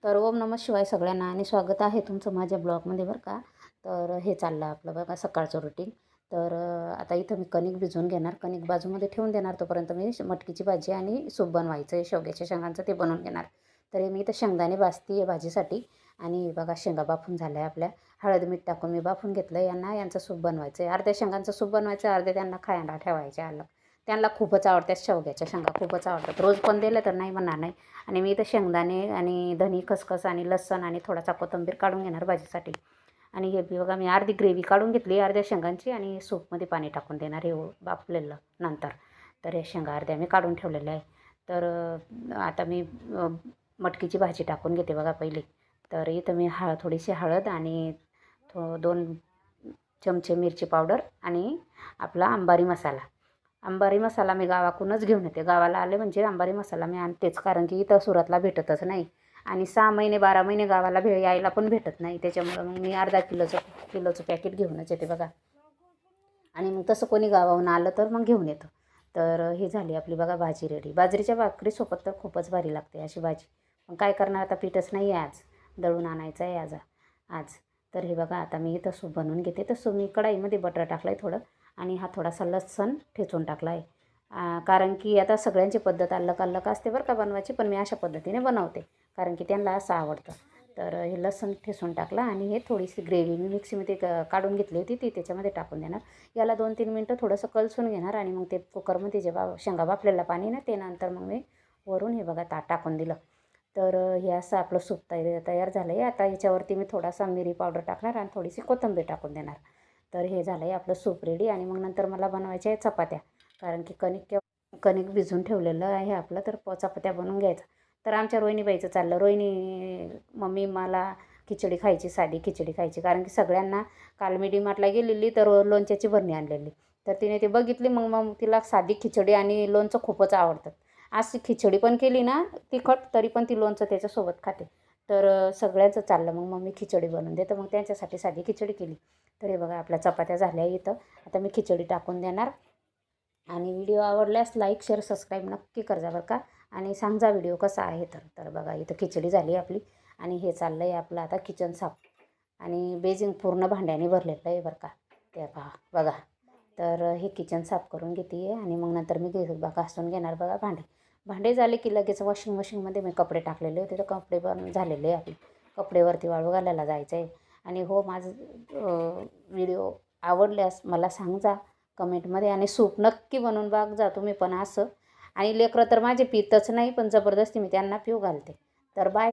तर ओम नमः शिवाय सगळ्यांना आणि स्वागत आहे तुमचं माझ्या ब्लॉगमध्ये बरं का. तर हे चाललं आपलं बघा सकाळचं रुटीन. तर आता इथं मी कणिक भिजवून घेणार, कणिक बाजूमध्ये ठेवून देणार. तोपर्यंत मी मटकीची भाजी आणि सूप बनवायचं आहे शेवग्याच्या शेंगांचं, ते बनवून घेणार. तर मी इथं शेंगदाणे भाजते आहे भाजीसाठी. आणि बघा शेंगा बाफून झाल्या आपल्या. हळद मीठ टाकून मी बाफून घेतलं. यांचं सूप बनवायचं आहे, अर्ध्या शेंगांचं सूप बनवायचं आहे, अर्ध्या त्यांना खायला ठेवायचे आलं. त्यांना खूपच आवडतात शेवग्याच्या शेंगा, खूपच आवडतात. रोज पण दिलं तर नाही म्हणणार नाही. आणि मी इथं शेंगदाणे आणि धनी खसखस आणि लसूण आणि थोडासा कोथिंबीर काढून घेणार भाजीसाठी. आणि हे बघा मी अर्धी ग्रेव्ही काढून घेतली अर्ध्या शेंगांची आणि सूपमध्ये पाणी टाकून देणार हे बाफलेलं नंतर. तर हे शेंगा अर्ध्या मी काढून ठेवलेल्या आहे. तर आता मी मटकीची भाजी टाकून घेते बघा पहिली. तर इथं मी थोडीशी हळद आणि 2 चमचे मिरची पावडर आणि आपला अंबारी मसाला. अंबारी मसाला मी गावाकडूनच घेऊन येते. गावाला आले म्हणजे अंबारी मसाला मी आणतेच, कारण की इथं सुरतला भेटतच नाही. आणि 6 महिने 12 महिने गावाला यायला पण भेटत नाही. त्याच्यामुळं मग मी अर्धा किलोचं पॅकेट घेऊनच येते बघा. आणि मग तसं कोणी गावाहून आलं तर मग घेऊन येतं. तर ही झाली आपली बघा भाजी रेडी. बाजरीच्या भाकरीसोबत तर खूपच भारी लागते अशी भाजी. पण काय करणार आता, पीठच नाही आहे आज, दळून आणायचं आहे आज. तर हे बघा आता मी इथं सूप बनवून घेते. तसं मी कढाईमध्ये बटर टाकलं आहे थोडं, आणि हा थोडासा लसूण ठेचून टाकला आहे. कारण की आता सगळ्यांची पद्धत अलग असते बरं का बनवायची, पण मी अशा पद्धतीने बनवते कारण की त्यांना असं आवडतं. तर हे लसूण ठेचून टाकला आणि हे थोडीशी ग्रेव्ही मी मिक्सीमध्ये काढून घेतली होती ती त्याच्यामध्ये टाकून देणार. याला 2-3 मिनटं थोडंसं कलसून घेणार आणि मग ते कुकरमध्ये जे शेंगा बाफलेलं पाणी ना ते नंतर मग मी वरून हे बघा टाकून दिलं. तर हे असं आपलं सूप तयार झालं आहे. आता याच्यावरती मी थोडासा मिरी पावडर टाकणार आणि थोडीशी कोथिंबीर टाकून देणार. तर हे झालं आहे आपलं सूप रेडी. आणि मग नंतर मला बनवायच्या आहे चपात्या, कारण की कणिक भिजून ठेवलेलं आहे आपलं. तर चपात्या बनवून घ्यायचं. तर आमच्या रोहिणीबाईचं चाललं, रोहिणी मम्मी मला खिचडी खायची, साधी खिचडी खायची, कारण की सगळ्यांना काल मी डीमार्टला गेलेली तर लोणच्याची बरणी आणलेली. तर तिने ते बघितली, मग तिला साधी खिचडी आणि लोणचं खूपच आवडतं. आज खिचडी पण केली ना तिखट, तरी पण ती लोणचं त्याच्यासोबत खाते. तर सगळ्यांचं चाललं, मग मम्मी खिचडी बनवून दे, तर मग त्यांच्यासाठी साधी खिचडी केली. तर हे बघा आपल्या चपात्या झाल्या इथं. आता मी खिचडी टाकून देणार. आणि व्हिडिओ आवडल्यास लाईक शेअर सबस्क्राईब नक्की जा बरं का. आणि सांगा व्हिडिओ कसा आहे तर बघा इथं खिचडी झाली आपली. आणि हे चाललं आहे आपलं आता किचन साफ. आणि बेसिंग पूर्ण भांड्याने भरलेलं आहे बरं का, ते बघा. तर हे किचन साफ करून घेते आहे आणि मग नंतर मी घासून घेणार बघा भांडे झाले की लगेच वॉशिंग मशीनमध्ये मी कपडे टाकलेले होते, तर कपडे पण झालेले आहे आपले. कपडेवरती वाळू घालायला जायचं आहे. आणि हो, माझं व्हिडिओ आवडल्यास मला सांगा कमेंटमध्ये. आणि सूप नक्की बनवून बघ जा तुम्ही पण असं. आणि लेकरं तर माझे पितच नाही, पण जबरदस्ती मी त्यांना पिऊ घालते. तर बाय.